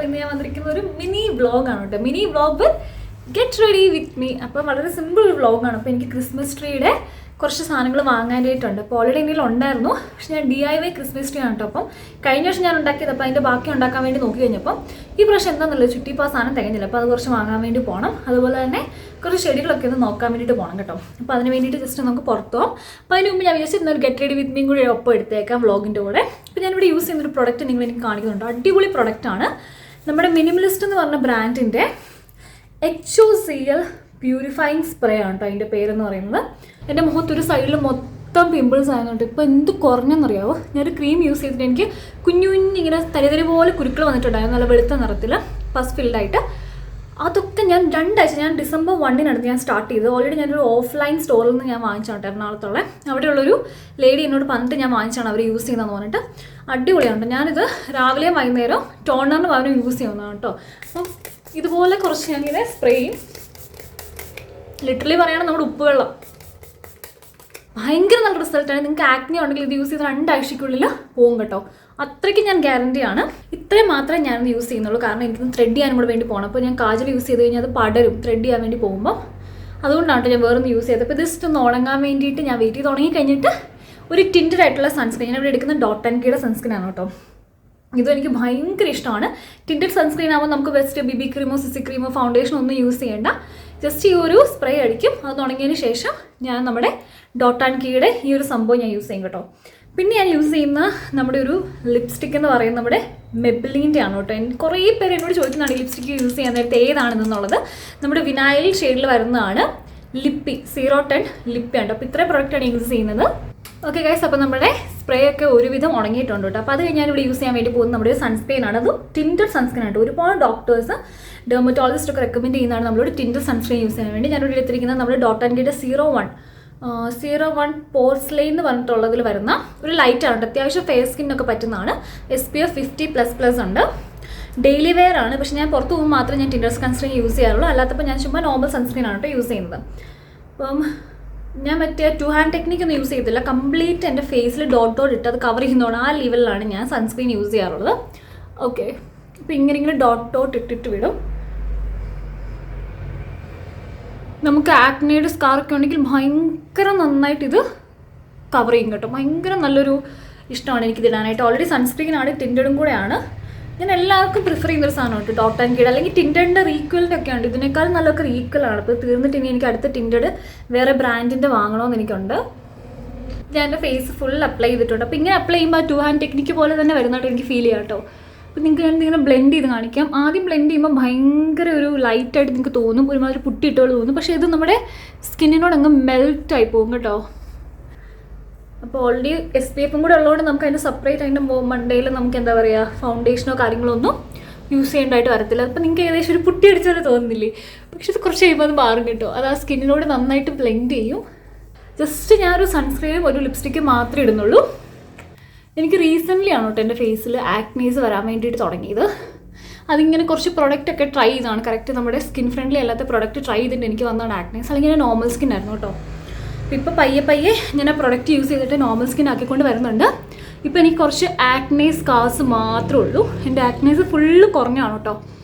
ഇന്ന് ഞാൻ വന്നിരിക്കുന്ന ഒരു മിനി വ്ളോഗാണ് കേട്ടോ. Mini vlog with get ready with me. അപ്പോൾ വളരെ സിമ്പിൾ ഒരു വ്ളോഗാണ്. അപ്പോൾ എനിക്ക് ക്രിസ്മസ് ട്രീയുടെ കുറച്ച് സാധനങ്ങൾ വാങ്ങാനായിട്ടുണ്ട്. അപ്പോൾ ഓൾറെഡി എന്തെങ്കിലും ഉണ്ടായിരുന്നു, പക്ഷെ ഞാൻ DIY ക്രിസ്മസ് ട്രീ ആണ് കേട്ടോ. അപ്പം കഴിഞ്ഞ വർഷം ഞാൻ ഉണ്ടാക്കിയത്, അപ്പോൾ അതിൻ്റെ ബാക്കി ഉണ്ടാക്കാൻ വേണ്ടി നോക്കി കഴിഞ്ഞപ്പം ഈ പ്രാവശ്യം എന്താണെന്നുള്ളത് ചുറ്റിപ്പോൾ ആ സാധനം തികഞ്ഞില്ല. അപ്പോൾ അത് കുറച്ച് വാങ്ങാൻ വേണ്ടി പോകണം. അതുപോലെ തന്നെ കുറച്ച് ചെടികളൊക്കെ ഒന്ന് നോക്കാൻ വേണ്ടിയിട്ട് പോകണം കേട്ടോ. അപ്പോൾ അതിന് വേണ്ടിയിട്ട് ജസ്റ്റ് നമുക്ക് പുറത്ത് പോകാം. അപ്പോൾ അതിന് മുമ്പ് ഞാൻ വിചാരിച്ചിരുന്ന ഒരു ഗെറ്റ് റെഡി വിത്ത് മീയും കൂടി ഒപ്പം എടുത്തേക്കാം വ്ളോഗിൻ്റെ കൂടെ. അപ്പോൾ ഞാനിവിടെ യൂസ് ചെയ്യുന്നൊരു പ്രൊഡക്റ്റ് നിങ്ങൾ എനിക്ക് കാണിക്കുന്നുണ്ട്. അടിപൊളി പ്രൊഡക്റ്റാണ്. നമ്മുടെ മിനിമലിസ്റ്റ് എന്ന് പറഞ്ഞ ബ്രാൻഡിൻ്റെ HOCL പ്യൂരിഫൈങ് സ്പ്രേ ആണ് കേട്ടോ അതിൻ്റെ പേരെന്ന് പറയുന്നത്. എൻ്റെ മുഖത്തൊരു സൈഡിൽ മൊത്തം പിമ്പിൾസ് ആയതുകൊണ്ട് ഇപ്പോൾ എന്ത് കുറഞ്ഞെന്നറിയാവോ, ഞാനൊരു ക്രീം യൂസ് ചെയ്തിട്ട് എനിക്ക് കുഞ്ഞു കുഞ്ഞിങ്ങനെ തരിതരി പോലെ കുരുക്കൾ വന്നിട്ടുണ്ടായിരുന്നു, നല്ല വെളുത്ത നിറത്തിൽ പസ് ഫിൽഡായിട്ട്. അതൊക്കെ ഞാൻ 2 ആഴ്ച, ഞാൻ December 1 ഞാൻ സ്റ്റാർട്ട് ചെയ്തത്. ഓൾറെഡി ഞാനൊരു ഓഫ്ലൈൻ സ്റ്റോറിൽ നിന്ന് ഞാൻ വാങ്ങിച്ചാണ് എറണാകുളത്തുള്ള. അവിടെയുള്ളൊരു ലേഡി എന്നോട് പറഞ്ഞിട്ട് ഞാൻ വാങ്ങിച്ചാണ് അവർ യൂസ് ചെയ്യുന്നതെന്ന് പറഞ്ഞിട്ട്. അടിപൊളിയാണ്. ഞാനിത് രാവിലെയും വൈകുന്നേരം ടോണറിന് പകരം യൂസ് ചെയ്യുന്നതാണ് കേട്ടോ. അപ്പം ഇതുപോലെ കുറച്ച് ഞാനിങ്ങനെ സ്പ്രേ ചെയ്യും. ലിറ്ററലി പറയുകയാണെങ്കിൽ നമ്മുടെ ഉപ്പുവെള്ളം ഭയങ്കര നല്ല റിസൾട്ടാണ്. നിങ്ങൾക്ക് ആക്നി ഉണ്ടെങ്കിൽ ഇത് യൂസ് ചെയ്ത് 2 ആഴ്ചയ്ക്കുള്ളിൽ പോകും കേട്ടോ. അത്രയ്ക്ക് ഞാൻ ഗ്യാരണ്ടിയാണ്. ഇത്രയും മാത്രമേ ഞാനത് യൂസ് ചെയ്യുന്നുള്ളൂ, കാരണം എനിക്കൊന്ന് ത്രെഡ് ചെയ്യാനും കൂടെ വേണ്ടി പോകണം. അപ്പോൾ ഞാൻ കാജൽ യൂസ് ചെയ്ത് കഴിഞ്ഞാൽ അത് പടരും ത്രെഡ് ചെയ്യാൻ വേണ്ടി പോകുമ്പോൾ. അതുകൊണ്ടാണ് കേട്ടോ ഞാൻ വേറൊന്ന് യൂസ് ചെയ്തത്. അപ്പോൾ ജസ്റ്റ് ഒന്ന് ഉണങ്ങാൻ വേണ്ടിയിട്ട് ഞാൻ വെയിറ്റ് ചെയ്ത് തുടങ്ങി കഴിഞ്ഞിട്ട് ഒരു ടിൻറ്റഡ് ആയിട്ടുള്ള സൺസ്ക്രീൻ, ഞാൻ ഇവിടെ എടുക്കുന്ന .NKയുടെ സൺസ്ക്രീൻ ആണ് കേട്ടോ. ഇതും എനിക്ക് ഭയങ്കര ഇഷ്ടമാണ്. ടിൻറ്റഡ് സൺസ്ക്രീൻ ആകുമ്പോൾ നമുക്ക് ബെസ്റ്റ് BB ക്രീമോ CC ക്രീമോ ഫൗണ്ടേഷനോ ഒന്നും യൂസ് ചെയ്യേണ്ട. ജസ്റ്റ് ഈ ഒരു സ്പ്രേ അടിക്കും. അത് തുടങ്ങിയതിന് ശേഷം ഞാൻ നമ്മുടെ .NKയുടെ ഈ ഒരു സംഭവം ഞാൻ യൂസ് ചെയ്യും കേട്ടോ. പിന്നെ ഞാൻ യൂസ് ചെയ്യുന്ന നമ്മുടെ ഒരു ലിപ്സ്റ്റിക് എന്ന് പറയുന്നത് നമ്മുടെ മെബിലിൻ്റെ ആണ് കേട്ടോ. കുറേ പേര് എന്നോട് ചോദിക്കുന്നതാണ് ലിപ്സ്റ്റിക് യൂസ് ചെയ്യാൻ നേരത്തെ ഏതാണെന്നുള്ളത്. നമ്മുടെ വിനായിൽ ഷെയ്ഡിൽ വരുന്നതാണ് ലിപ്പി 010 ലിപ്പി ആണ്. അപ്പോൾ ഇത്രയും പ്രൊഡക്റ്റാണ് യൂസ് ചെയ്യുന്നത്. ഓക്കെ ഗൈസ്, അപ്പോൾ നമ്മുടെ സ്പ്രേ ഒക്കെ ഒരുവിധം ഉണങ്ങിയിട്ടുണ്ട് കേട്ടോ. അപ്പോൾ അത് ഞാനിവിടെ യൂസ് ചെയ്യാൻ വേണ്ടി പോകുന്നത് നമ്മുടെ ഒരു ആണ്. അതും ടിൻറ്റഡ് സൺസ്ക്രീൻ ആണ്. ഒരുപാട് ഡോക്ടേഴ്സ് ഡെർമറ്റോളജിസ്റ്റ് ഒക്കെ റെക്കമെൻഡ് ചെയ്യുന്നതാണ് നമ്മളോട് ടിൻറ്റഡ് സൺസ്ക്രീൻ യൂസ് ചെയ്യാൻ വേണ്ടി. ഞാനിവിടെ എടുത്തിരിക്കുന്നത് നമ്മുടെ .NKയുടെ 01 പോർസ്ലൈൻ എന്ന് പറഞ്ഞിട്ടുള്ളതിൽ വരുന്ന ഒരു ലൈറ്റാണ്. അത്യാവശ്യം ഫെയർ സ്കിന്നൊക്കെ പറ്റുന്നതാണ്. SPF 50++ ഉണ്ട്. ഡെയിലി വെയർ ആണ്. പക്ഷേ ഞാൻ പുറത്ത് പോകുമ്പോൾ മാത്രമേ ഞാൻ ടിൻറ്റഡ് സൺസ്ക്രീൻ യൂസ് ചെയ്യാറുള്ളൂ. അല്ലാത്തപ്പോൾ ഞാൻ ചുമ്മാ നോർമൽ സൺസ്ക്രീൻ ആണ് കേട്ടോ യൂസ് ചെയ്യുന്നത്. അപ്പം ഞാൻ മറ്റേ 2 ഹാൻഡ് ടെക്നിക്ക് ഒന്നും യൂസ് ചെയ്തില്ല. കംപ്ലീറ്റ് എൻ്റെ ഫേസിൽ ഡോട്ട് ഇട്ട് അത് കവർ ചെയ്യുന്നതാണ്. ആ ലെവലിലാണ് ഞാൻ സൺസ്ക്രീൻ യൂസ് ചെയ്യാറുള്ളത്. ഓക്കെ, അപ്പോൾ ഇങ്ങനെ ഡോട്ട് ഇട്ടിട്ട് വിടും. നമുക്ക് ആക്നെയുടെ സ്കാറൊക്കെ ഉണ്ടെങ്കിൽ ഭയങ്കര നന്നായിട്ട് ഇത് കവർ ചെയ്യും കേട്ടോ. ഭയങ്കര നല്ലൊരു ഇഷ്ടമാണ് എനിക്കിത് ഇടാനായിട്ട്. ഓൾറെഡി സൺസ്ക്രീനാണ്, ടിൻറ്റഡും കൂടെയാണ്. ഞാൻ എല്ലാവർക്കും പ്രിഫർ ചെയ്യുന്നൊരു സാധനം കേട്ടോ .NKയുടെ. അല്ലെങ്കിൽ ടിൻറ്റഡിൻ്റെ റീക്വലിൻ്റെ ഒക്കെ ഉണ്ട്. ഇതിനേക്കാളും നല്ലൊക്കെ റീക്വലാണ്. അപ്പോൾ തീർന്നിട്ട് ഇനി എനിക്ക് അടുത്ത ടിൻറ്റഡ് വേറെ ബ്രാൻഡിൻ്റെ വാങ്ങണമെന്ന് എനിക്കുണ്ട്. ഞാൻ എൻ്റെ ഫേസ് ഫുൾ അപ്ലൈ ചെയ്തിട്ടുണ്ട്. അപ്പോൾ ഇങ്ങനെ അപ്ലൈ ചെയ്യുമ്പോൾ 2 ഹാൻഡ് ടെക്നിക്ക് പോലെ തന്നെ വരുന്നതായിട്ട് എനിക്ക് ഫീൽ ചെയ്യാം കേട്ടോ. അപ്പോൾ നിങ്ങൾക്ക് ഞാൻ ഇങ്ങനെ ബ്ലെൻഡ് ചെയ്ത് കാണിക്കാം. ആദ്യം ബ്ലെൻഡ് ചെയ്യുമ്പോൾ ഭയങ്കര ഒരു ലൈറ്റായിട്ട് നിങ്ങൾക്ക് തോന്നും, ഒരുമാതിരി പുട്ടിയിട്ടുള്ള തോന്നും. പക്ഷേ ഇത് നമ്മുടെ സ്കിന്നിനോട് അങ്ങ് മെൽറ്റായി പോകും കേട്ടോ. അപ്പോൾ ഓൾറെഡി SPF കൂടെ ഉള്ളതുകൊണ്ട് നമുക്ക് അതിൻ്റെ സെപ്പറേറ്റ് അതിൻ്റെ മണ്ടയിൽ നമുക്ക് എന്താ പറയുക ഫൗണ്ടേഷനോ കാര്യങ്ങളോ ഒന്നും യൂസ് ചെയ്യേണ്ടതായിട്ട് വരത്തില്ല. അപ്പോൾ നിങ്ങൾക്ക് ഏകദേശം ഒരു പുട്ടി അടിച്ചാലും തോന്നുന്നില്ലേ? പക്ഷെ ഇത് കുറച്ച് കഴിയുമ്പോൾ അത് മാറും കേട്ടോ. അത് ആ സ്കിന്നിനോട് നന്നായിട്ട് ബ്ലെൻഡ് ചെയ്യും. ജസ്റ്റ് ഞാനൊരു സൺസ്ക്രീനും ഒരു ലിപ്സ്റ്റിക്കും മാത്രമേ ഇടുന്നുള്ളൂ. എനിക്ക് റീസെൻ്റ്ലി ആണ് കേട്ടോ എൻ്റെ ഫേസിൽ ആക്നീസ് വരാൻ വേണ്ടിയിട്ട് തുടങ്ങിയത്. അതിങ്ങനെ കുറച്ച് പ്രൊഡക്റ്റൊക്കെ ട്രൈ ചെയ്താണ്. കറക്റ്റ് നമ്മുടെ സ്കിൻ ഫ്രണ്ട്ലി അല്ലാത്ത പ്രൊഡക്റ്റ് ട്രൈ ചെയ്തിട്ട് എനിക്ക് വന്നതാണ് ആക്നീസ്. അല്ലെങ്കിൽ ഞാൻ നോർമൽ സ്കിൻ ആയിരുന്നു കേട്ടോ. ഇപ്പോൾ പയ്യെ ഞാൻ ആ പ്രൊഡക്റ്റ് യൂസ് ചെയ്തിട്ട് നോർമൽ സ്കിൻ ആക്കിക്കൊണ്ട് വരുന്നുണ്ട്. ഇപ്പോൾ എനിക്ക് കുറച്ച് ആക്നെ സ്കാർസ് മാത്രമേ ഉള്ളൂ. എൻ്റെ ആക്നീസ് ഫുള്ള് കുറഞ്ഞാണ് കേട്ടോ.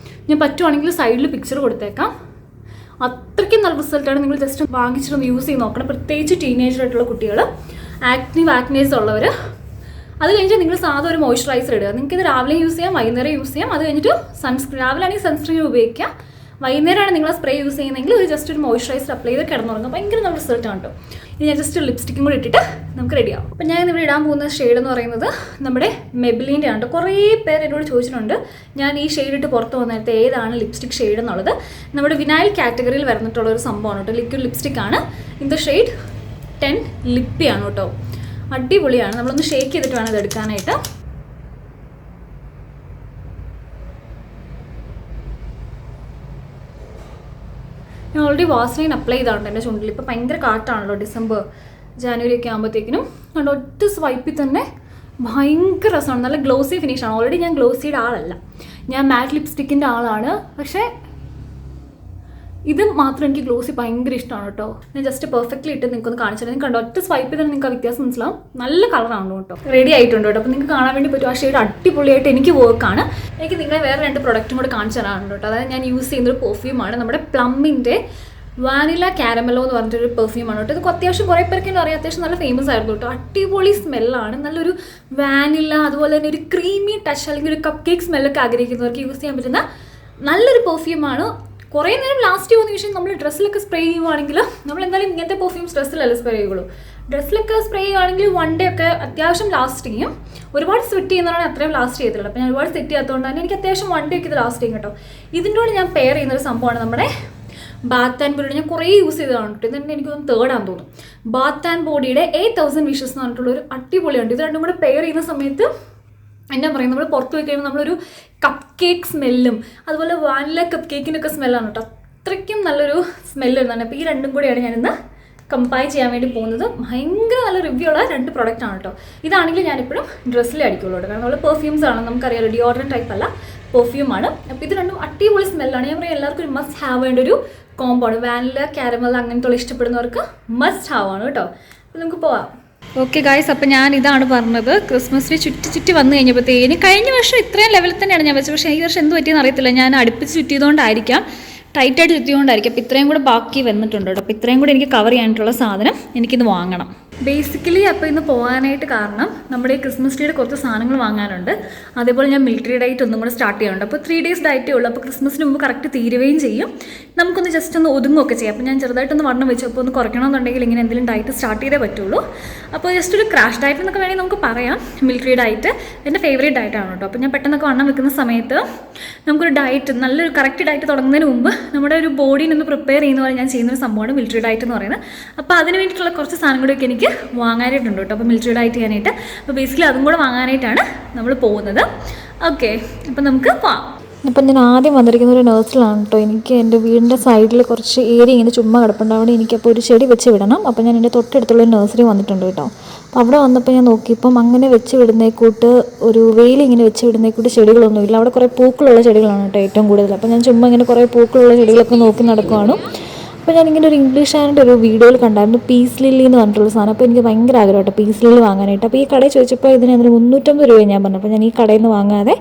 ഞാൻ പറ്റുവാണെങ്കിൽ സൈഡിൽ പിക്ചർ കൊടുത്തേക്കാം. അത്രയ്ക്കും നല്ല റിസൾട്ടാണ്. നിങ്ങൾ ജസ്റ്റ് വാങ്ങിച്ചിട്ടൊന്ന് യൂസ് ചെയ്ത് നോക്കണം. പ്രത്യേകിച്ച് ടീനേജറായിട്ടുള്ള കുട്ടികൾ, ആക്നീസ് ഉള്ളവർ. അത് കഴിഞ്ഞിട്ട് നിങ്ങൾ സാധാ ഒരു മോയ്സ്ചറൈസർ ഇടുക. നിങ്ങൾക്കിത് രാവിലെ യൂസ് ചെയ്യാം, വൈകുന്നേരം യൂസ് ചെയ്യാം. അത് കഴിഞ്ഞിട്ട് സൺസ്ക്രീൻ, രാവിലെ ആണെങ്കിൽ സൺസ്ക്രീൻ ഉപയോഗിക്കാം. വൈകുന്നേരമാണ് നിങ്ങൾ സ്പ്രേ യൂസ് ചെയ്യുന്നതെങ്കിൽ ഒരു ജസ്റ്റ് ഒരു മോയ്സ്ചറൈസർ അപ്ലൈ ചെയ്ത് കിടന്നുറങ്ങും. ഭയങ്കര നല്ല റിസൾട്ടാണ് കേട്ടോ. ഇനി ഞാൻ ജസ്റ്റ് ലിപ്സ്റ്റിക്കും കൂടി ഇട്ടിട്ട് നമുക്ക് റെഡിയാവും. അപ്പോൾ ഞാൻ ഇവിടെ ഇടാൻ പോകുന്ന ഷെയ്ഡ് എന്ന് പറയുന്നത് നമ്മുടെ മെബിലിൻ്റെ ആണ് കേട്ടോ. കുറേ പേര് എന്നോട് ചോദിച്ചിട്ടുണ്ട് ഞാൻ ഈ ഷെയ്ഡ് ഇട്ട് പുറത്ത് വന്നിട്ട് ഏതാണ് ലിപ്സ്റ്റിക് ഷെയ്ഡ് എന്നുള്ളത്. നമ്മുടെ വിനായിൽ കാറ്റഗറിയിൽ വരുന്നിട്ടുള്ള ഒരു സംഭവമാണ് കേട്ടോ. ലിക്വിഡ് ലിപ്സ്റ്റിക് ആണ്. ഇൻ ദ ഷെയ്ഡ് 10 ലിപ്പിയാണ് കേട്ടോ. അടിപൊളിയാണ്. നമ്മളൊന്ന് ഷേക്ക് ചെയ്തിട്ട് വേണം ഇത് എടുക്കാനായിട്ട്. ഞാൻ ഓൾറെഡി വാസ്ലൈൻ അപ്ലൈ ചെയ്താണ്ട് എൻ്റെ ചുണ്ടിൽ. ഇപ്പോൾ ഭയങ്കര കാറ്റാണല്ലോ December January ഒക്കെ ആകുമ്പോഴത്തേക്കിനും. അതുകൊണ്ട് ഒറ്റ സ്വൈപ്പിൽ തന്നെ ഭയങ്കര രസമാണ്. നല്ല ഗ്ലോസി ഫിനിഷാണ്. ഓൾറെഡി ഞാൻ ഗ്ലോസിയുടെ ആളല്ല, ഞാൻ മാറ്റ് ലിപ്സ്റ്റിക്കിൻ്റെ ആളാണ്. പക്ഷേ ഇത് മാത്രം എനിക്ക് ഗ്ലോസി ഭയങ്കര ഇഷ്ടമാണ് കേട്ടോ. ഞാൻ ജസ്റ്റ് പെർഫെക്റ്റ്ലി ഇട്ട് നിങ്ങൾക്കൊന്ന് കാണിച്ചു തരാം. കണ്ടോ, ഒറ്റ സ്വൈപ്പ് ചെയ്താൽ നിങ്ങൾക്ക് ആ വ്യത്യാസം മനസ്സിലാവും. നല്ല കളറാണ് കേട്ടോ. റെഡി ആയിട്ടുണ്ട് കേട്ടോ. അപ്പോൾ നിങ്ങൾക്ക് കാണാൻ വേണ്ടി പറ്റും. ആ ഷെയ്ഡ് അടിപൊളിയായിട്ട് എനിക്ക് വർക്കാണ്. എനിക്ക് നിങ്ങളെ വേറെ 2 പ്രൊഡക്റ്റും കൂടെ കാണിച്ചു തരാനുണ്ട് കേട്ടോ. അതായത് ഞാൻ യൂസ് ചെയ്യുന്നൊരു പെർഫ്യൂമാണ് നമ്മുടെ പ്ലമ്മിൻ്റെ വാനില കാരമലോ എന്ന് പറഞ്ഞിട്ടൊരു പെർഫ്യൂമാണ് കേട്ടോ. ഇത് അത്യാവശ്യം കുറേ പേർക്കെങ്കിലും അറിയാം, അത്യാവശ്യം നല്ല ഫേമസ് ആയിരുന്നു കേട്ടോ. അടിപൊളി സ്മെല്ലാണ്, നല്ലൊരു വാനില അതുപോലെ തന്നെ ഒരു ക്രീമി ടച്ച് അല്ലെങ്കിൽ ഒരു കപ്പ് കേക്ക് സ്മെല്ലൊക്കെ ആഗ്രഹിക്കുന്നവർക്ക് യൂസ് ചെയ്യാൻ പറ്റുന്ന നല്ലൊരു പെർഫ്യൂമാണ്. കുറേ നേരം ലാസ്റ്റ് ചെയ്യുമെന്ന് ചോദിച്ചാൽ നമ്മൾ ഡ്രസ്സിലൊക്കെ സ്പ്രേ ചെയ്യുവാണെങ്കിൽ നമ്മൾ എന്തായാലും ഇങ്ങനത്തെ പെർഫ്യൂംസ് ഡ്രസ്സിലല്ല സ്പ്രേ ചെയ്യുള്ളൂ. ഡ്രസ്സിലൊക്കെ സ്പ്രേ ചെയ്യുകയാണെങ്കിൽ 1 ഡേ ഒക്കെ അത്യാവശ്യം ലാസ്റ്റ് ചെയ്യും. ഒരുപാട് സെറ്റ് ചെയ്യുന്നതാണ് അത്രയും ലാസ്റ്റ് ചെയ്തിട്ടുള്ളത്. അപ്പോൾ ഞാൻ ഒരുപാട് സെറ്റ് ചെയ്യാത്തതുകൊണ്ട് തന്നെ എനിക്ക് അത്യാവശ്യം 1 ഡേ ഒക്കെ ഇത് ലാസ്റ്റ് ചെയ്യും കേട്ടോ. ഇതിൻ്റെ കൂടെ ഞാൻ പെയർ ചെയ്യുന്നൊരു സംഭവമാണ് നമ്മുടെ ബാത്ത് ആൻഡ് ബോഡിയുടെ. ഞാൻ കുറേ യൂസ് ചെയ്തതാണ് കേട്ടോ. ഇതെന്നെ എനിക്കൊന്ന് തേർഡാന്ന് തോന്നുന്നു. ബാത്ത് ആൻഡ് ബോഡിയുടെ 8000 വിഷസ് എന്ന് പറഞ്ഞിട്ടുള്ളൊരു അടിപൊളിയുണ്ട്. ഇത് രണ്ടും കൂടെ പെയർ ചെയ്യുന്ന സമയത്ത് എന്താ പറയുക, നമ്മൾ പുറത്ത് പോയി കഴിയുമ്പോൾ നമ്മളൊരു കപ്പ് കേക്ക് സ്മെല്ലും അതുപോലെ വാനില കപ്പ് കേക്കിനൊക്കെ സ്മെല്ലാണ് കേട്ടോ. അത്രയ്ക്കും നല്ലൊരു സ്മെല്ല് വരുന്നതാണ്. അപ്പോൾ ഈ രണ്ടും കൂടെയാണ് ഞാനിന്ന് കമ്പയർ ചെയ്യാൻ വേണ്ടി പോകുന്നത്. ഭയങ്കര നല്ല റിവ്യൂ ഉള്ള 2 പ്രൊഡക്റ്റാണ് കേട്ടോ. ഇതാണെങ്കിൽ ഞാനിപ്പോഴും ഡ്രസ്സിലേ അടിക്കുള്ളൂ കേട്ടോ. കാരണം നമ്മൾ പെർഫ്യൂംസ് ആണ്, നമുക്കറിയാലോ, ഡിയോഡറൻറ്റ് ടൈപ്പ് അല്ല, പെർഫ്യൂമാണ്. അപ്പോൾ ഇത് രണ്ടും അടിപൊളി സ്മെല്ലാണ്. ഞാൻ പറയാം എല്ലാവർക്കും ഒരു മസ്റ്റ് ഹാവ് വേണ്ട ഒരു കോംബോ ആണ്. വാനില കാരമൽ അങ്ങനത്തെ ഇഷ്ടപ്പെടുന്നവർക്ക് മസ്റ്റ് ഹാവ് ആണ് കേട്ടോ. അപ്പോൾ നമുക്ക് പോവാം. ഓക്കെ ഗായ്സ്, അപ്പോൾ ഞാൻ ഇതാണ് പറഞ്ഞത്. ക്രിസ്മസ് ട്രീ ചുറ്റി വന്നു കഴിഞ്ഞപ്പോഴത്തേന് കഴിഞ്ഞ വർഷം ഇത്രയും ലെവലിൽ തന്നെയാണ് ഞാൻ വെച്ചത്. പക്ഷേ ഈ വർഷം എന്ത് പറ്റിയെന്ന് അറിയത്തില്ല. ഞാൻ അടുപ്പിച്ച് ചുറ്റിയതുകൊണ്ടായിരിക്കാം, ടൈറ്റായിട്ട് ചുറ്റിയതുകൊണ്ടായിരിക്കും. അപ്പോൾ ഇത്രയും കൂടെ ബാക്കി വന്നിട്ടുണ്ട് കേട്ടോ. അപ്പോൾ ഇത്രയും കൂടെ എനിക്ക് കവർ ചെയ്യാനായിട്ടുള്ള സാധനം എനിക്കിത് വാങ്ങണം ബേസിക്കലി. അപ്പോൾ ഇന്ന് പോകാനായിട്ട് കാരണം നമ്മുടെ ഈ ക്രിസ്മസ് ട്രീയുടെ കുറച്ച് സാധനങ്ങൾ വാങ്ങാനുണ്ട്. അതേപോലെ ഞാൻ മിലിറ്ററി ഡയറ്റ് ഒന്നും കൂടെ സ്റ്റാർട്ട് ചെയ്യാനുണ്ട്. അപ്പോൾ 3 ഡേയ്സ് ഡയറ്റേ ഉള്ളൂ. അപ്പോൾ ക്രിസ്മസിന് മുമ്പ് കറക്റ്റ് തീരുകയും ചെയ്യും. നമുക്കൊന്ന് ജസ്റ്റ് ഒന്ന് ഒതുങ്ങുകയൊക്കെ ചെയ്യാം. അപ്പോൾ ഞാൻ ചെറുതായിട്ടൊന്ന് വണ്ണം വെച്ചു. അപ്പോൾ ഒന്ന് കുറയ്ക്കണമെന്നുണ്ടെങ്കിൽ ഇങ്ങനെ എന്തെങ്കിലും ഡയറ്റ് സ്റ്റാർട്ട് ചെയ്തേ പറ്റുള്ളൂ. അപ്പോൾ ജസ്റ്റ് ഒരു ക്രാഷ് ഡയറ്റ് എന്നൊക്കെ വേണമെങ്കിൽ നമുക്ക് പറയാം. മിലിറ്ററി ഡയറ്റ് എൻ്റെ ഫേവറേറ്റ് ഡയറ്റാണ് കേട്ടോ. അപ്പോൾ ഞാൻ പെട്ടെന്നൊക്കെ വണ്ണം വെക്കുന്ന സമയത്ത് നമുക്കൊരു ഡയറ്റ്, നല്ലൊരു കറക്റ്റ് ഡയറ്റ് തുടങ്ങുന്നതിന് മുമ്പ് നമ്മുടെ ഒരു ബോഡീനെ ഒന്ന് പ്രിപ്പയർ ചെയ്യുന്ന പോലെ ഞാൻ ചെയ്യുന്നൊരു സംഭവമാണ് മിലിറ്ററി ഡയറ്റ് എന്ന് പറയുന്നത്. അപ്പോൾ അതിന് വേണ്ടിയിട്ടുള്ള കുറച്ച് സാധനങ്ങളൊക്കെ എനിക്ക് വാങ്ങാനായിട്ടുണ്ട് കേട്ടോ. അപ്പോൾ മിലിറ്ററി ഡയറ്റ് ചെയ്യാനായിട്ട്. അപ്പോൾ ബേസിക്കലി അതും കൂടെ വാങ്ങാനായിട്ടാണ് നമ്മൾ പോകുന്നത്. ഓക്കെ, അപ്പോൾ നമുക്ക് പോവാം. അപ്പം ഞാൻ ആദ്യം വന്നിരിക്കുന്ന ഒരു നഴ്സറിലാണ് കേട്ടോ. എനിക്ക് എൻ്റെ വീടിൻ്റെ സൈഡിൽ കുറച്ച് ഏരിയ ഇങ്ങനെ ചുമ്മാ കിടപ്പുണ്ട്. അവിടെ എനിക്കപ്പോൾ ഒരു ചെടി വെച്ച് വിടണം. അപ്പോൾ ഞാൻ എൻ്റെ തൊട്ടടുത്തുള്ള ഒരു നഴ്സറി വന്നിട്ടുണ്ട് കേട്ടോ. അപ്പോൾ അവിടെ വന്നപ്പോൾ ഞാൻ നോക്കിയപ്പം അങ്ങനെ വെച്ച് വിടുന്നേക്കൂട്ട് ഒരു വെയിൽ ഇങ്ങനെ വെച്ച് വിടുന്നേക്കൂട്ട് ചെടികളൊന്നുമില്ല. അവിടെ കുറേ പൂക്കളുള്ള ചെടികളാണ് കേട്ടോ ഏറ്റവും കൂടുതൽ. അപ്പോൾ ഞാൻ ചുമ്മാ ഇങ്ങനെ കുറേ പൂക്കളുള്ള ചെടികളൊക്കെ നോക്കി നടക്കുവാണ്. അപ്പോൾ ഞാനിങ്ങനെ ഒരു ഇംഗ്ലീഷ് ചാനലിൻ്റെ ഒരു വീഡിയോയിൽ കണ്ടായിരുന്നു പീസ് ലില്ലി എന്ന് പറഞ്ഞിട്ടുള്ള സാധനം. അപ്പോൾ എനിക്ക് ഭയങ്കര ആഗ്രഹം കേട്ടോ പീസ് ലില്ലി വാങ്ങാനായിട്ട്. അപ്പോൾ ഈ കടയിൽ ചോദിച്ചപ്പോൾ അതിന് 350 രൂപ ഞാൻ പറഞ്ഞു. അപ്പോൾ ഞാൻ ഈ കടയിൽ നിന്ന് വാങ്ങാതെ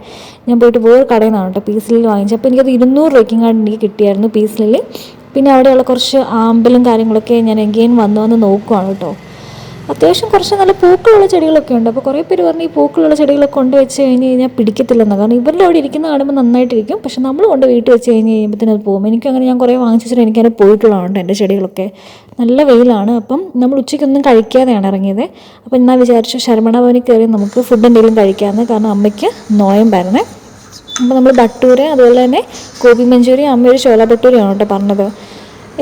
ഞാൻ പോയിട്ട് വേറെ കടയിൽ നിന്നാണ് കേട്ടോ പീസ് ലില്ലി വാങ്ങിച്ചത്. അപ്പോൾ എനിക്കത് 200 രൂപയ്ക്കും കണ്ട് എനിക്ക് കിട്ടിയായിരുന്നു പീസ് ലില്ലി. പിന്നെ അവിടെയുള്ള കുറച്ച് ആമ്പലും കാര്യങ്ങളൊക്കെ ഞാൻ എഗെയിൻ വന്ന് നോക്കുവാണ് കേട്ടോ. അത്യാവശ്യം കുറച്ച് നല്ല പൂക്കളുള്ള ചെടികളൊക്കെ ഉണ്ട്. അപ്പോൾ കുറേ പേര് പറഞ്ഞ് ഈ പൂക്കളുള്ള ചെടികളൊക്കെ കൊണ്ട് വെച്ച് കഴിഞ്ഞ് കഴിഞ്ഞാൽ പിടിക്കത്തില്ലെന്ന്. കാരണം ഇവരുടെ അവിടെ ഇരിക്കുന്ന കാണുമ്പോൾ നന്നായിട്ടിരിക്കും, പക്ഷെ നമ്മൾ കൊണ്ട് വീട്ടിൽ വെച്ച് കഴിഞ്ഞ് കഴിയുമ്പോഴത്തേനും അത് പോകും. എനിക്കങ്ങനെ ഞാൻ കുറേ വാങ്ങിച്ചു വെച്ചിട്ട് എനിക്കങ്ങനെ പോയിട്ടുള്ളതാണ് എൻ്റെ ചെടികളൊക്കെ. നല്ല വെയിലാണ്. അപ്പം നമ്മൾ ഉച്ചയ്ക്കൊന്നും കഴിക്കാതെയാണ് ഇറങ്ങിയത്. അപ്പം എന്നാൽ വിചാരിച്ചു ശരവണ ഭവനിൽ കയറി നമുക്ക് ഫുഡ് എന്തെങ്കിലും കഴിക്കാമെന്ന്. കാരണം അമ്മയ്ക്ക് നോയമ്പായിരുന്നേ. അപ്പോൾ നമ്മൾ ഭട്ടൂര അതുപോലെ തന്നെ ഗോബി മഞ്ചൂരി, അമ്മ ഒരു ചോല ഭട്ടൂരയാണ് കേട്ടോ പറഞ്ഞത്.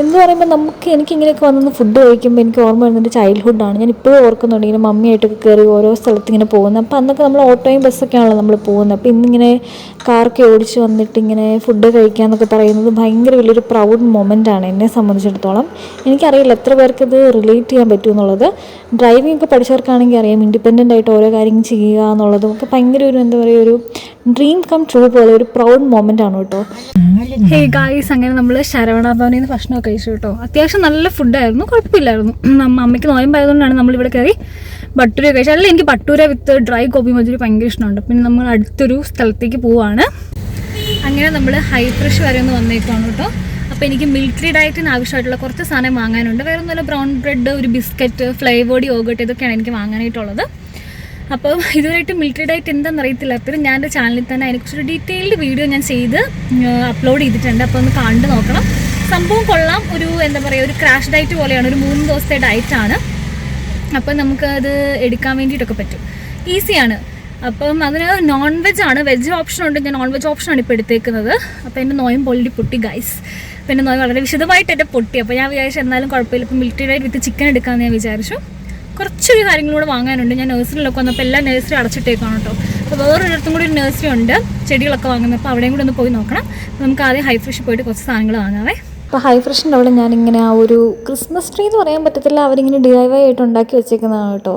എന്ന് പറയുമ്പോൾ എനിക്കിങ്ങനെയൊക്കെ വന്നൊന്ന് ഫുഡ് കഴിക്കുമ്പോൾ എനിക്ക് ഓർമ്മ വരുന്നത് ചൈൽഡ്ഹുഡാണ്. ഞാൻ ഇപ്പോഴും ഓർക്കുന്നുണ്ട് ഇങ്ങനെ മമ്മിയായിട്ടൊക്കെ കയറി ഓരോ സ്ഥലത്ത് ഇങ്ങനെ പോകുന്നത്. അപ്പോൾ അന്നൊക്കെ നമ്മൾ ഓട്ടോയും ബസ്സൊക്കെയാണല്ലോ നമ്മൾ പോകുന്നത്. അപ്പോൾ ഇന്നിങ്ങനെ കാറൊക്കെ ഓടിച്ച് വന്നിട്ട് ഇങ്ങനെ ഫുഡ് കഴിക്കുക എന്നൊക്കെ പറയുന്നത് ഭയങ്കര വലിയൊരു പ്രൗഡ് മൊമെൻ്റാണ് എന്നെ സംബന്ധിച്ചിടത്തോളം. എനിക്കറിയില്ല എത്ര പേർക്ക് ഇത് റിലേറ്റ് ചെയ്യാൻ പറ്റും എന്നുള്ളത്. ഡ്രൈവിംഗ് ഒക്കെ പഠിച്ചവർക്കാണെങ്കിൽ അറിയാം ഇൻഡിപെൻഡൻ്റ് ആയിട്ട് ഓരോ കാര്യങ്ങൾ ചെയ്യുക എന്നുള്ളതും ഒക്കെ ഭയങ്കര ഒരു എന്താ പറയുക ഒരു ഡ്രീം കം ട്രൂ പോലെ ഒരു പ്രൗഡ് മൊമെൻ്റ് ആണ് കേട്ടോ. ഹേ ഗായ്സ്, അങ്ങനെ നമ്മൾ ശരവണ ഭവനിൽ നിന്ന് ഭക്ഷണമൊക്കെ കഴിച്ചു കേട്ടോ. അത്യാവശ്യം നല്ല ഫുഡായിരുന്നു, കുഴപ്പമില്ലായിരുന്നു. അമ്മയ്ക്ക് നോയമ്പായതുകൊണ്ടാണ് നമ്മളിവിടെ കയറി ഭട്ടൂര കഴിച്ചത്. അല്ല, എനിക്ക് ഭട്ടൂര വിത്ത് ഡ്രൈ ഗോബി മഞ്ചൂരി ഭയങ്കര ഇഷ്ടമുണ്ട്. പിന്നെ നമ്മൾ അടുത്തൊരു സ്ഥലത്തേക്ക് പോവാണ്. അങ്ങനെ നമ്മൾ ഹൈ ഫ്രഷ് വരെ ഒന്ന് വന്നേക്കാണ് കേട്ടോ. അപ്പോൾ എനിക്ക് മിലിറ്ററി ഡയറ്റിന് ആവശ്യമായിട്ടുള്ള കുറച്ച് സാധനം വാങ്ങാനുണ്ട്. വേറെ ഒന്നുമില്ല, ബ്രൗൺ ബ്രെഡ്, ഒരു ബിസ്ക്കറ്റ്, ഫ്ലേവേർഡ് യോഗട്ട്, ഇതൊക്കെയാണ് എനിക്ക് വാങ്ങാനായിട്ടുള്ളത്. അപ്പോൾ ഇതുവരെയായിട്ട് മിലിറ്ററി ഡയറ്റ് എന്താണെന്ന് അറിയത്തില്ലാത്തവരും ഞാൻ എൻ്റെ ചാനലിൽ തന്നെ അതിനെക്കുറിച്ചൊരു ഡീറ്റെയിൽഡ് വീഡിയോ ഞാൻ ചെയ്ത് അപ്ലോഡ് ചെയ്തിട്ടുണ്ട്. അപ്പോൾ ഒന്ന് കണ്ടു നോക്കണം. സംഭവം കൊള്ളാം. ഒരു എന്താ പറയുക ഒരു ക്രാഷ് ഡയറ്റ് പോലെയാണ്. ഒരു 3 ദിവസത്തെ ഡയറ്റാണ്. അപ്പോൾ നമുക്കത് എടുക്കാൻ വേണ്ടിയിട്ടൊക്കെ പറ്റും, ഈസിയാണ്. അപ്പം അതിന് നോൺ വെജ് ആണ്, വെജ് ഓപ്ഷൻ ഉണ്ട്. ഞാൻ നോൺ വെജ് ഓപ്ഷനാണ് ഇപ്പോൾ എടുത്തേക്കുന്നത്. അപ്പോൾ എൻ്റെ നോയും ഓൾറെഡി പൊട്ടി ഗൈസ്. അപ്പോൾ എൻ്റെ നോയ് വളരെ വിശദമായിട്ട് എൻ്റെ പൊട്ടി. അപ്പോൾ ഞാൻ വിചാരിച്ചു എന്നാലും കുഴപ്പമില്ല, ഇപ്പോൾ മിലിറ്ററി ഡയറ്റ് വിത്ത് ചിക്കൻ എടുക്കാമെന്ന് ഞാൻ വിചാരിച്ചു. കുറച്ചൊരു കാര്യങ്ങളൂടെ വാങ്ങാനുണ്ട്. ഞാൻ നഴ്സറിയിലൊക്കെ വന്നപ്പോൾ എല്ലാ നഴ്സറി അടച്ചിട്ടേക്കാണ് കേട്ടോ. അപ്പോൾ വേറൊരിടത്തും കൂടി ഒരു നഴ്സറി ഉണ്ട് ചെടികളൊക്കെ വാങ്ങുന്നത്. അപ്പോൾ അവിടെയും കൂടി ഒന്ന് പോയി നോക്കണം. നമുക്ക് ആദ്യം ഹൈ ഫ്രഷ് പോയിട്ട് കുറച്ച് സാധനങ്ങൾ വാങ്ങാവേ. അപ്പോൾ ഹൈ ഫ്രഷിൻ്റെ അവിടെ ഞാനിങ്ങനെ ആ ഒരു ക്രിസ്മസ് ട്രീ എന്ന് പറയാൻ പറ്റത്തില്ല, അവരിങ്ങനെ DIY ആയിട്ട് ഉണ്ടാക്കി വെച്ചേക്കുന്നതാണ് കേട്ടോ.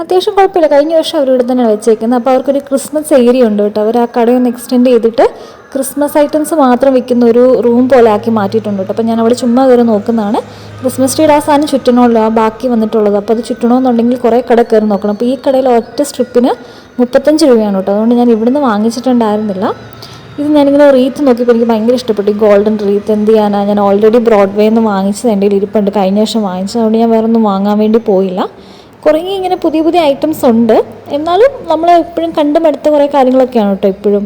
അത്യാവശ്യം കുഴപ്പമില്ല. കഴിഞ്ഞ വർഷം അവരിവിടെ തന്നെയാണ് വെച്ചേക്കുന്നത്. അപ്പോൾ അവർക്കൊരു ക്രിസ്മസ് ഏരിയ ഉണ്ട് കേട്ടോ. അവർ ആ കടയൊന്ന് എക്സ്റ്റെൻഡ് ചെയ്തിട്ട് ക്രിസ്മസ് ഐറ്റംസ് മാത്രം വിൽക്കുന്ന ഒരു റൂം പോലെ ആക്കി മാറ്റിയിട്ടുണ്ട് കേട്ടോ. അപ്പോൾ ഞാൻ അവിടെ ചുമ്മാ കയറി നോക്കുന്നതാണ്. ക്രിസ്മസ് ട്രീയുടെ ആ സാധനം ചുറ്റണമല്ലോ, ആ ബാക്കി വന്നിട്ടുള്ളത്. അപ്പോൾ അത് ചുറ്റണമെന്നുണ്ടെങ്കിൽ കുറേ കട കയറി നോക്കണം. അപ്പോൾ ഈ കടയിൽ ഒറ്റ സ്ട്രിപ്പിന് 35 രൂപയാണ് കേട്ടോ. അതുകൊണ്ട് ഞാൻ ഇവിടുന്ന് വാങ്ങിച്ചിട്ടുണ്ടായിരുന്നില്ല. ഇത് ഞാനിങ്ങനെ റീത്ത് നോക്കിയപ്പോൾ എനിക്ക് ഭയങ്കര ഇഷ്ടപ്പെട്ടു. ഈ ഗോൾഡൻ റീത്ത് എന്ത് ചെയ്യാനാണ്, ഞാൻ ഓൾറെഡി ബ്രോഡ്വേയിൽ നിന്ന് വാങ്ങിച്ചത് എൻ്റെ ഇരിപ്പുണ്ട്, കഴിഞ്ഞ വർഷം വാങ്ങിച്ചത്. അതുകൊണ്ട് ഞാൻ വേറെ ഒന്നും വാങ്ങാൻ വേണ്ടി പോയില്ല. കുറേ ഇങ്ങനെ പുതിയ പുതിയ ഐറ്റംസ് ഉണ്ട്. എന്നാലും നമ്മൾ എപ്പോഴും കണ്ടുമെടുത്ത കുറേ കാര്യങ്ങളൊക്കെയാണ് കേട്ടോ ഇപ്പോഴും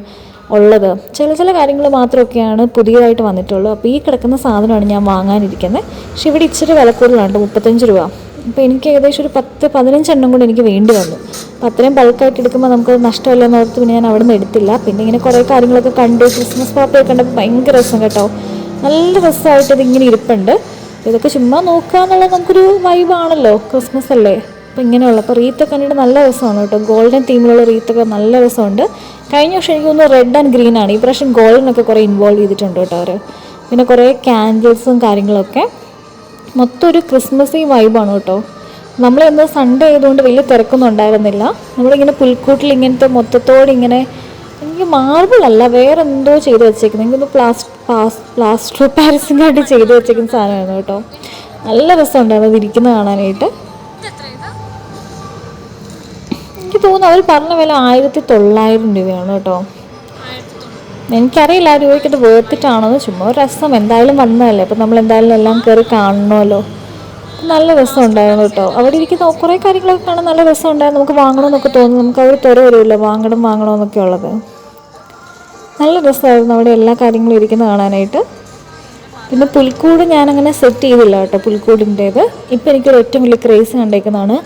ഉള്ളത്. ചില കാര്യങ്ങൾ മാത്രമൊക്കെയാണ് പുതിയതായിട്ട് വന്നിട്ടുള്ളൂ. അപ്പോൾ ഈ കിടക്കുന്ന സാധനമാണ് ഞാൻ വാങ്ങാനിരിക്കുന്നത്. പക്ഷെ ഇവിടെ ഇച്ചിരി വില കൂടുതലാണ്, 35 രൂപ. അപ്പോൾ എനിക്ക് ഏകദേശം ഒരു 10-15 എണ്ണം കൂടി എനിക്ക് വേണ്ടി വന്നു. അപ്പോൾ അത്രയും ബൾക്കായിട്ട് എടുക്കുമ്പോൾ നമുക്കത് നഷ്ടമല്ലെന്ന് ഓർത്ത് പിന്നെ ഞാൻ അവിടെ നിന്ന് എടുത്തില്ല. പിന്നെ ഇങ്ങനെ കുറേ കാര്യങ്ങളൊക്കെ കണ്ടു. ക്രിസ്മസ് പാപ്പയൊക്കെ കണ്ടപ്പോൾ ഭയങ്കര രസം കേട്ടോ. നല്ല രസമായിട്ട് ഇതിങ്ങനെ ഇരിപ്പുണ്ട്. ഇതൊക്കെ ചുമ്മാ നോക്കുക എന്നുള്ളത് നമുക്കൊരു വൈബാണല്ലോ, ക്രിസ്മസ് അല്ലേ. അപ്പോൾ ഇങ്ങനെയുള്ള അപ്പോൾ റീത്തൊക്കെ കണ്ടിട്ട് നല്ല രസമാണ് കേട്ടോ. ഗോൾഡൻ തീമിലുള്ള റീത്തൊക്കെ നല്ല രസമുണ്ട്. കഴിഞ്ഞ വർഷം എനിക്ക് തോന്നുന്നു റെഡ് ആൻഡ് ഗ്രീൻ ആണ്. ഈ പ്രാവശ്യം ഗോൾഡനൊക്കെ കുറേ ഇൻവോൾവ് ചെയ്തിട്ടുണ്ട് കേട്ടോ അവർ. പിന്നെ കുറേ ക്യാൻഡിൽസും കാര്യങ്ങളൊക്കെ. മൊത്തം ഒരു ക്രിസ്മസി വൈബാണ് കേട്ടോ. നമ്മളെന്താ സൺഡേ ആയതുകൊണ്ട് വലിയ തിരക്കൊന്നും ഉണ്ടായിരുന്നില്ല. നമ്മളിങ്ങനെ പുൽക്കൂട്ടിൽ ഇങ്ങനത്തെ മൊത്തത്തോടെ ഇങ്ങനെ, എനിക്ക് മാർബിളല്ല വേറെ എന്തോ ചെയ്ത് വെച്ചേക്കുന്നത്, എനിക്കൊന്ന് പ്ലാസ്റ്റർ ഓഫ് പാരീസിനായിട്ട് ചെയ്ത് വെച്ചേക്കുന്ന സാധനമായിരുന്നു കേട്ടോ. നല്ല രസമുണ്ടായിരുന്നു അത് ഇരിക്കുന്നത് കാണാനായിട്ട്. എനിക്ക് തോന്നുന്നു അവർ പറഞ്ഞ വില 1900 രൂപയാണ് കേട്ടോ. എനിക്കറിയില്ല ആ രൂപയ്ക്കത് വേർത്തിട്ടാണോ, ചുമ്മാ ഒരു രസം. എന്തായാലും വന്നതല്ലേ, അപ്പോൾ നമ്മൾ എന്തായാലും എല്ലാം കയറി കാണണമല്ലോ. നല്ല രസം ഉണ്ടായിരുന്നു കേട്ടോ. അവിടെ ഇരിക്കുന്ന കുറേ കാര്യങ്ങളൊക്കെ കാണാൻ നല്ല രസം ഉണ്ടായിരുന്നു. നമുക്ക് വാങ്ങണമെന്നൊക്കെ തോന്നും. നമുക്ക് അവർ തുറ വരുമല്ലോ വാങ്ങണമെന്നൊക്കെ ഉള്ളത്. നല്ല രസമായിരുന്നു അവിടെ എല്ലാ കാര്യങ്ങളും ഇരിക്കുന്നത് കാണാനായിട്ട്. പിന്നെ പുൽക്കൂട് ഞാനങ്ങനെ സെറ്റ് ചെയ്തില്ല കേട്ടോ, പുൽക്കൂടിൻ്റേത്. ഇപ്പോൾ എനിക്കൊരു ഏറ്റവും വലിയ ക്രേസ് കണ്ടേക്കുന്നതാണ്,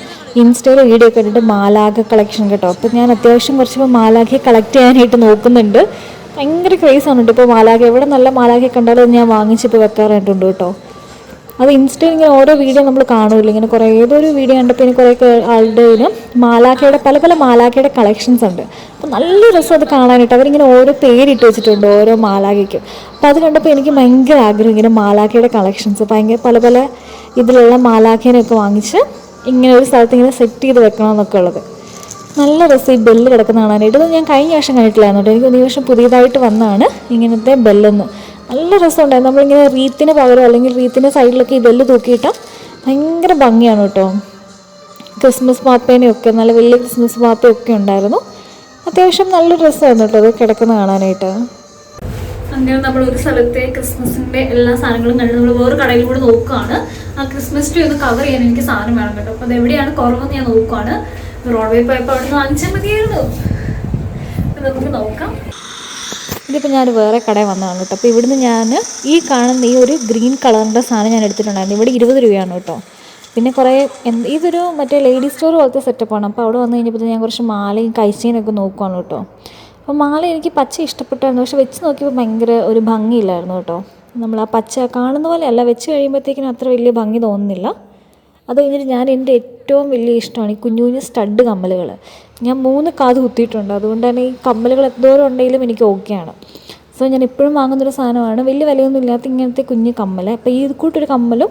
ഇൻസ്റ്റയിൽ വീഡിയോ ഒക്കെ ഇട്ടിട്ട് മാലാഖ കളക്ഷൻ കേട്ടോ. അപ്പോൾ ഞാൻ അത്യാവശ്യം കുറച്ച് മാലാഖയെ കളക്ട് ചെയ്യാനായിട്ട് നോക്കുന്നുണ്ട്. ഭയങ്കര ക്രേസാണ് കേട്ടോ ഇപ്പോൾ മാലാഖ. എവിടെ നല്ല മാലാഖയെ കണ്ടാലും ഞാൻ വാങ്ങിച്ചിപ്പോൾ വെക്കാറായിട്ടുണ്ട് കേട്ടോ. അത് ഇൻസ്റ്റയിൽ ഇങ്ങനെ ഓരോ വീഡിയോ നമ്മൾ കാണുമല്ലോ, ഇങ്ങനെ കുറേ ഏതൊരു വീഡിയോ കണ്ടപ്പോൾ ഇനി കുറേ ആളുടെ മാലാഖയുടെ പല മാലാഖയുടെ കളക്ഷൻസ് ഉണ്ട്. അപ്പോൾ നല്ല രസം അത് കാണാനായിട്ട്. അവരിങ്ങനെ ഓരോ പേരിട്ട് വെച്ചിട്ടുണ്ട് ഓരോ മാലാഖയ്ക്കും. അപ്പോൾ അത് കണ്ടപ്പോൾ എനിക്ക് ഭയങ്കര ആഗ്രഹം, ഇങ്ങനെ മാലാഖയുടെ കളക്ഷൻസ് ഭയങ്കര പല ഇതിലുള്ള മാലാഖേനെയൊക്കെ വാങ്ങിച്ച് ഇങ്ങനെ ഒരു സ്ഥലത്ത് ഇങ്ങനെ സെറ്റ് ചെയ്ത് വെക്കണമെന്നൊക്കെ ഉള്ളത്. നല്ല രസം ഈ ബെല്ല് കിടക്കുന്ന കാണാനായിട്ട്. ഇത് ഞാൻ കഴിഞ്ഞ വർഷം കണ്ടിട്ടില്ലായിരുന്നു കേട്ടോ. എനിക്ക് ഈ വർഷം പുതിയതായിട്ട് വന്നതാണ് ഇങ്ങനത്തെ ബെല്ലെന്ന്. നല്ല രസമുണ്ടായിരുന്നു. നമ്മളിങ്ങനെ റീത്തിന് പകരം അല്ലെങ്കിൽ റീത്തിൻ്റെ സൈഡിലൊക്കെ ഈ ബെല്ല് തൂക്കിയിട്ടാൽ ഭയങ്കര ഭംഗിയാണ് കേട്ടോ. ക്രിസ്മസ് പാപ്പേനെയൊക്കെ നല്ല വലിയ ക്രിസ്മസ് പാപ്പയൊക്കെ ഉണ്ടായിരുന്നു. അത്യാവശ്യം നല്ലൊരു രസമായിരുന്നു കേട്ടോ അത് കിടക്കുന്ന കാണാനായിട്ട്. അങ്ങനെ നമ്മൾ ഒരു സ്ഥലത്തെ ക്രിസ്മസിൻ്റെ എല്ലാ സാധനങ്ങളും കണ്ട് നമ്മൾ വേറെ കടയിൽ കൂടെ നോക്കുകയാണ്. ആ ക്രിസ്മസ് ട്രീ ഒന്ന് കവർ ചെയ്യാൻ എനിക്ക് സാധനം വേണം കേട്ടോ. അപ്പോൾ അതെവിടെയാണ് കുറവെന്ന് ഞാൻ നോക്കുകയാണ്. ബ്രോഡ്വേ പോയപ്പോൾ അവിടെ നിന്ന് വാങ്ങിച്ചാൽ മതിയായിരുന്നു. നമുക്ക് നോക്കാം. ഇതിപ്പോൾ ഞാൻ വേറെ കടയിൽ വന്നതാണ് കേട്ടോ. അപ്പോൾ ഇവിടുന്ന് ഞാൻ ഈ കാണുന്ന ഈ ഒരു ഗ്രീൻ കളറിൻ്റെ സാധനം ഞാൻ എടുത്തിട്ടുണ്ടായിരുന്നു. ഇവിടെ 20 രൂപയാണ് കേട്ടോ. പിന്നെ കുറേ ഇതൊരു മറ്റേ ലേഡീസ് സ്റ്റോർ പോലത്തെ സെറ്റപ്പാണ്. അപ്പോൾ അവിടെ വന്നു കഴിഞ്ഞപ്പോൾ ഞാൻ കുറച്ച് മാലയും കൈച്ചേനൊക്കെ നോക്കുകയാണ് കേട്ടോ. അപ്പോൾ മാല എനിക്ക് പച്ച ഇഷ്ടപ്പെട്ടായിരുന്നു, പക്ഷെ വെച്ച് നോക്കിയപ്പോൾ ഭയങ്കര ഒരു ഭംഗിയില്ലായിരുന്നു കേട്ടോ. നമ്മൾ ആ പച്ച കാണുന്ന പോലെയല്ല, വെച്ച് കഴിയുമ്പോഴത്തേക്കിനും അത്ര വലിയ ഭംഗി തോന്നുന്നില്ല. അത് കഴിഞ്ഞിട്ട് ഞാൻ എൻ്റെ ഏറ്റവും വലിയ ഇഷ്ടമാണ് ഈ കുഞ്ഞു കുഞ്ഞു സ്റ്റഡ് കമ്മലുകൾ. ഞാൻ 3 കാത് കുത്തിയിട്ടുണ്ട്. അതുകൊണ്ട് തന്നെ ഈ കമ്മലുകൾ എന്തോരം ഉണ്ടെങ്കിലും എനിക്ക് ഓക്കെയാണ്. സോ ഞാൻ എപ്പോഴും വാങ്ങുന്നൊരു സാധനമാണ്, വലിയ വിലയൊന്നും ഇല്ലാത്ത ഇങ്ങനത്തെ കുഞ്ഞു കമ്മൽ. അപ്പോൾ ഈ കൂട്ടൊരു കമ്മലും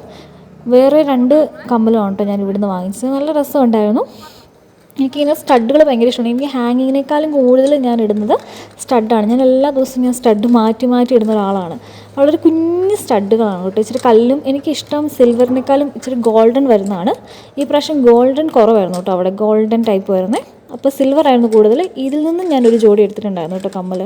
വേറെ 2 കമ്മലുമാണ് കേട്ടോ ഞാൻ ഇവിടുന്ന് വാങ്ങിച്ചത്. നല്ല രസമുണ്ടായിരുന്നു. എനിക്കിങ്ങനെ സ്റ്റഡുകൾ ഭയങ്കര ഇഷ്ടമാണ്. എനിക്ക് ഹാങ്ങിങ്ങിനേക്കാളും കൂടുതൽ ഞാൻ ഇടുന്നത് സ്റ്റഡാണ്. ഞാൻ എല്ലാ ദിവസവും ഞാൻ സ്റ്റഡ് മാറ്റി ഇടുന്ന ഒരാളാണ്. വളരെ കുഞ്ഞ് സ്റ്റഡുകളാണ് കേട്ടോ. ഇച്ചിരി കല്ലും എനിക്കിഷ്ടം സിൽവറിനേക്കാളും ഇച്ചിരി ഗോൾഡൻ വരുന്നതാണ്. ഈ പ്രാവശ്യം ഗോൾഡൻ കുറവായിരുന്നു കേട്ടോ, അവിടെ ഗോൾഡൻ ടൈപ്പ് വരുന്നത്. അപ്പോൾ സിൽവർ ആയിരുന്നു കൂടുതൽ. ഇതിൽ നിന്നും ഞാനൊരു ജോഡി എടുത്തിട്ടുണ്ടായിരുന്നു കേട്ടോ കമ്മൽ.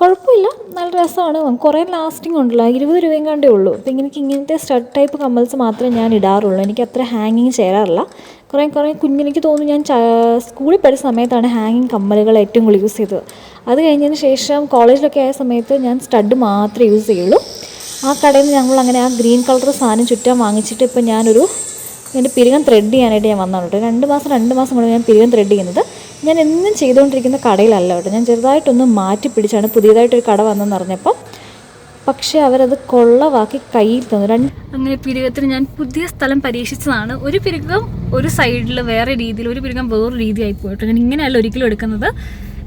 കുഴപ്പമില്ല, നല്ല രസമാണ്. കുറേ ലാസ്റ്റിംഗ് ഉണ്ടല്ലോ. 20 രൂപയും കണ്ടേ ഉള്ളൂ. അപ്പോൾ ഇങ്ങനത്തെ സ്റ്റഡ് ടൈപ്പ് കമ്മൽസ് മാത്രമേ ഞാൻ ഇടാറുള്ളൂ. എനിക്ക് അത്ര ഹാങ്ങിങ് ചേരാറില്ല. കുറേ കുഞ്ഞെനിക്ക് തോന്നുന്നു ഞാൻ സ്കൂളിൽ പഠിച്ച സമയത്താണ് ഹാങ്ങിങ് കമ്മലുകൾ ഏറ്റവും കൂടുതൽ യൂസ് ചെയ്തത്. അത് കഴിഞ്ഞതിന് ശേഷം കോളേജിലൊക്കെ ആയ സമയത്ത് ഞാൻ സ്റ്റഡ് മാത്രമേ യൂസ് ചെയ്യുള്ളൂ. ആ കടയിൽ നിന്ന് ഞങ്ങൾ അങ്ങനെ ആ ഗ്രീൻ കളർ സാധനം ചുറ്റാൻ വാങ്ങിച്ചിട്ട് ഇപ്പോൾ എൻ്റെ പിരികം ത്രെഡ് ചെയ്യാനായിട്ട് ഞാൻ വന്നതാണ് കേട്ടോ. 2 മാസം കൊണ്ട് ഞാൻ പിരികം ത്രെഡ് ചെയ്യുന്നത്. ഞാൻ എന്നും ചെയ്തുകൊണ്ടിരിക്കുന്ന കടയിലല്ല കേട്ടോ. ഞാൻ ചെറുതായിട്ടൊന്ന് മാറ്റി പിടിച്ചാണ് പുതിയതായിട്ടൊരു കട വന്നെന്ന് അറിഞ്ഞപ്പം. പക്ഷേ അവരത് കൊള്ളവാക്കി കയ്യിൽ തന്നു. അങ്ങനെ പിരികത്തിന് ഞാൻ പുതിയ സ്ഥലം പരീക്ഷിച്ചതാണ്. ഒരു പിരികം ഒരു സൈഡിൽ വേറെ രീതിയിൽ, ഒരു പിരികം വേറൊരു രീതിയായി പോയിട്ട്. ഞാൻ ഇങ്ങനെയല്ല ഒരിക്കലും എടുക്കുന്നത്.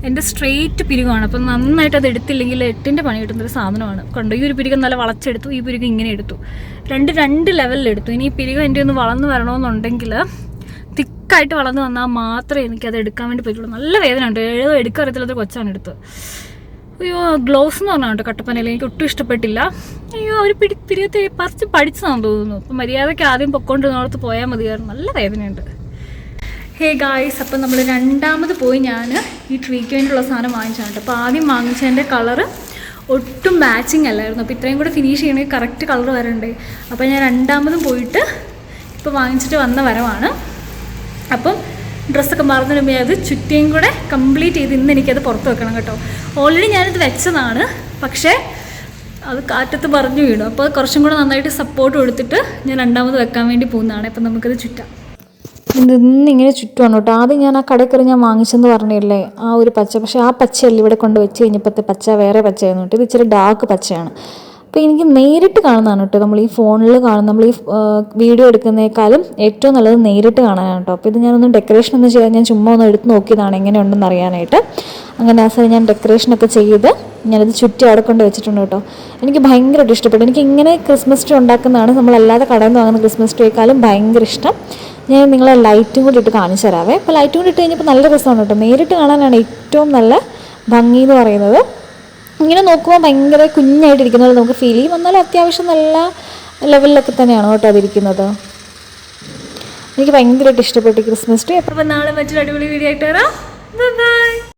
എൻ്റെ സ്ട്രെയിറ്റ് പിരികമാണ്. അപ്പം നന്നായിട്ട് അത് എടുത്തില്ലെങ്കിൽ 8ൻ്റെ പണി കിട്ടുന്നൊരു സാധനമാണ്. കണ്ടോ, ഈ ഒരു പിരികം നല്ല വളച്ചെടുത്തു, ഈ പിരികം ഇങ്ങനെ എടുത്തു. രണ്ട് ലെവലിലെടുത്തു. ഇനി ഈ പിരികം എൻ്റെ ഒന്ന് വളർന്നു വരണമെന്നുണ്ടെങ്കിൽ തിക്കായിട്ട് വളർന്നു വന്നാൽ മാത്രമേ എനിക്കത് എടുക്കാൻ വേണ്ടി പറ്റുള്ളൂ. നല്ല വേദന ഉണ്ട്. എടുക്കാൻ അറിയത്തില്ലാത്ത കൊച്ചാണ് എടുത്തത്. അയ്യോ ഗ്ലൗസ് എന്ന് പറഞ്ഞാൽ കേട്ടോ കട്ടപ്പനയിൽ എനിക്ക് ഒട്ടും ഇഷ്ടപ്പെട്ടില്ല. അയ്യോ അവർ പിരിയത്തെ പറിച്ച് പഠിച്ചതാണെന്ന് തോന്നുന്നു. അപ്പം മര്യാദയ്ക്ക് ആദ്യം പൊക്കോണ്ടിരുന്നോടത്ത് പോയാൽ മതിയായിരുന്നു. നല്ല വേദനയുണ്ട്. ഹേ ഗായ്സ്, അപ്പം നമ്മൾ രണ്ടാമത് പോയി ഞാൻ ഈ ട്രീക്ക് വേണ്ടിയുള്ള സാധനം വാങ്ങിച്ചാണ്. അപ്പോൾ ആദ്യം വാങ്ങിച്ചതിൻ്റെ കളറ് ഒട്ടും മാച്ചിങ് അല്ലായിരുന്നു. അപ്പോൾ ഇത്രയും കൂടെ ഫിനിഷ് ചെയ്യണമെങ്കിൽ കറക്റ്റ് കളർ വരണ്ടേ. അപ്പോൾ ഞാൻ രണ്ടാമതും പോയിട്ട് ഇപ്പോൾ വാങ്ങിച്ചിട്ട് വന്ന വരവാണ്. അപ്പം ഡ്രസ്സൊക്കെ മറന്നു വരുമ്പോൾ അത് ചുറ്റിയും കൂടെ കംപ്ലീറ്റ് ചെയ്ത് ഇന്ന് എനിക്കത് പുറത്ത് വെക്കണം കേട്ടോ. ഓൾറെഡി ഞാനിത് വെച്ചതാണ്, പക്ഷേ അത് കാറ്റത്ത് പറഞ്ഞു വീണു. അപ്പോൾ കുറച്ചും കൂടെ നന്നായിട്ട് സപ്പോർട്ട് കൊടുത്തിട്ട് ഞാൻ രണ്ടാമത് വെക്കാൻ വേണ്ടി പോകുന്നതാണ്. അപ്പം നമുക്കത് ചുറ്റാം. ഇന്നിങ്ങനെ ചുറ്റുമാണ് കേട്ടോ. ആദ്യം ഞാൻ ആ കടയിൽ കയറി ഞാൻ വാങ്ങിച്ചെന്ന് പറഞ്ഞില്ലേ ആ ഒരു പച്ച, പക്ഷേ ആ പച്ചയല്ല ഇവിടെ കൊണ്ട് വെച്ച് കഴിഞ്ഞപ്പോഴത്തെ പച്ച വേറെ പച്ചയായിരുന്നു കേട്ടോ. ഇത് ഇച്ചിരി ഡാർക്ക് പച്ചയാണ്. അപ്പോൾ എനിക്ക് നേരിട്ട് കാണുന്നതാണ് കേട്ടോ. നമ്മൾ ഈ ഫോണിൽ കാണും, നമ്മൾ ഈ വീഡിയോ എടുക്കുന്നതിനേക്കാളും ഏറ്റവും നല്ലത് നേരിട്ട് കാണാനാണ് കേട്ടോ. അപ്പോൾ ഇത് ഞാനൊന്നും ഡെക്കറേഷൻ ഒന്നും ചെയ്യാൻ ഞാൻ ചുമ്മാ ഒന്ന് എടുത്ത് നോക്കിയതാണ് എങ്ങനെയുണ്ടെന്ന് അറിയാനായിട്ട്. അങ്ങനെ ആ സമയം ഞാൻ ഡെക്കറേഷനൊക്കെ ചെയ്ത് ഞാനത് ചുറ്റി അവിടെ കൊണ്ട് വെച്ചിട്ടുണ്ട് കേട്ടോ. എനിക്ക് ഭയങ്കരമായിട്ട് ഇഷ്ടപ്പെട്ടു. എനിക്ക് ഇങ്ങനെ ക്രിസ്മസ് ട്രീ ഉണ്ടാക്കുന്നതാണ് നമ്മളല്ലാതെ കടയിൽ നിന്ന് വാങ്ങുന്ന ക്രിസ്മസ് ട്രീയേക്കാളും ഭയങ്കര ഇഷ്ടം. ഞാൻ നിങ്ങളെ ലൈറ്റും കൂടി ഇട്ട് കാണിച്ചു തരാവേ. അപ്പോൾ ലൈറ്റും കൂടി ഇട്ട് കഴിഞ്ഞപ്പോൾ നല്ല രസമാണ് കേട്ടോ. നേരിട്ട് കാണാനാണ് ഏറ്റവും നല്ല ഭംഗി എന്ന് പറയുന്നത്. ഇങ്ങനെ നോക്കുമ്പോൾ ഭയങ്കര കുഞ്ഞായിട്ടിരിക്കുന്നത് നമുക്ക് ഫീൽ ചെയ്യും. എന്നാലും അത്യാവശ്യം നല്ല ലെവലിലൊക്കെ തന്നെയാണ് കേട്ടോ അതിരിക്കുന്നത്. എനിക്ക് ഭയങ്കരമായിട്ട് ഇഷ്ടപ്പെട്ടു ക്രിസ്മസ് ട്രീ. അപ്പോൾ നാളെ മറ്റൊരു അടിപൊളി വീഡിയോ ആയിട്ട് വരാം. ബൈ.